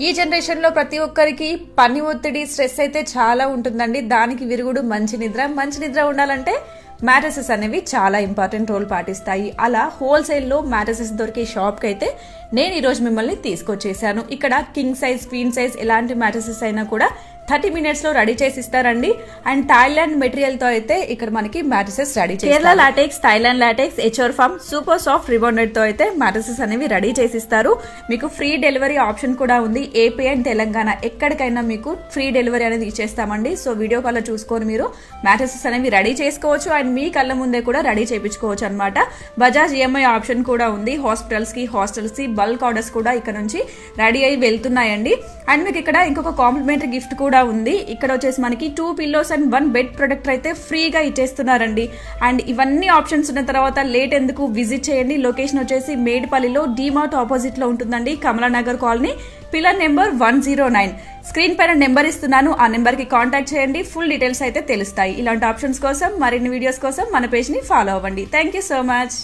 ఈ జనరేషన్ లో ప్రతి ఒక్కరికి పని ఒత్తిడి స్ట్రెస్ అయితే చాలా ఉంటుందండి. దానికి విరుగుడు మంచి నిద్ర ఉండాలంటే మ్యాట్రెసెస్ అనేవి చాలా ఇంపార్టెంట్ రోల్ పాటిస్తాయి. అలా హోల్సేల్ లో మ్యాట్రెసెస్ దొరికే షాప్ కి అయితే నేను ఈ రోజు మిమ్మల్ని తీసుకొచ్చేసాను. ఇక్కడ కింగ్ సైజ్, క్వీన్ సైజ్ ఎలాంటి మ్యాట్రెసెస్ అయినా కూడా 30 minutes లో రెడీ చేసి ఇస్తారండి. అండ్ థాయిలాండ్ మెటీరియల్ తో అయితే ఇక్కడ మనకి మ్యాట్రెసెస్ రెడీ చేస్తారు. Kerala latex, Thailand latex, HR foam super soft rebonded తో అయితే మ్యాట్రెసెస్ అనేవి రెడీ చేసి ఇస్తారు. మీకు ఫ్రీ డెలివరీ ఆప్షన్ కూడా ఉంది. ఏపీ అండ్ తెలంగాణ ఎక్కడికైనా మీకు ఫ్రీ డెలివరీ అనేది ఇచ్చేస్తామండి. సో వీడియో కాల్ లో చూసుకొని మీరు మ్యాట్రెసెస్ అనేవి రెడీ చేసుకోవచ్చు. అండ్ మీ కళ్ళ ముందే కూడా రెడీ చేయించుకోవచ్చు అనమాట. బజాజ్ ఈఎంఐ ఆప్షన్ కూడా ఉంది. హాస్పిటల్స్ కి, హాస్టల్స్ కి బల్క్ ఆర్డర్స్ కూడా ఇక్కడ నుంచి రెడీ అయ్యి వెళ్తున్నాయండి. అండ్ మీకు ఇక్కడ ఇంకొక కాంప్లిమెంటరీ గిఫ్ట్ కూడా ఉంది. ఇక్కడ వచ్చేసి మనకి 2 pillows అండ్ 1 bed ప్రొడక్ట్ అయితే ఫ్రీగా ఇచ్చేస్తున్నారండి. అండ్ ఇవన్నీ ఆప్షన్స్ ఉన్న తర్వాత లేట్ ఎందుకు, విజిట్ చేయండి. లొకేషన్ వచ్చేసి మేడ్పల్లిలో డీమార్ట్ ఆపోజిట్ లో ఉంటుందండి. Kamalanagar colony, pillar number 109. Screen పైన నెంబర్ ఇస్తున్నాను, ఆ నెంబర్ కి కాంటాక్ట్ చేయండి. ఫుల్ డీటెయిల్స్ అయితే తెలుస్తాయి. ఇలాంటి ఆప్షన్స్ కోసం, మరిన్ని వీడియోస్ కోసం మన పేజ్ ని ఫాలో అవ్వండి. Thank you so much.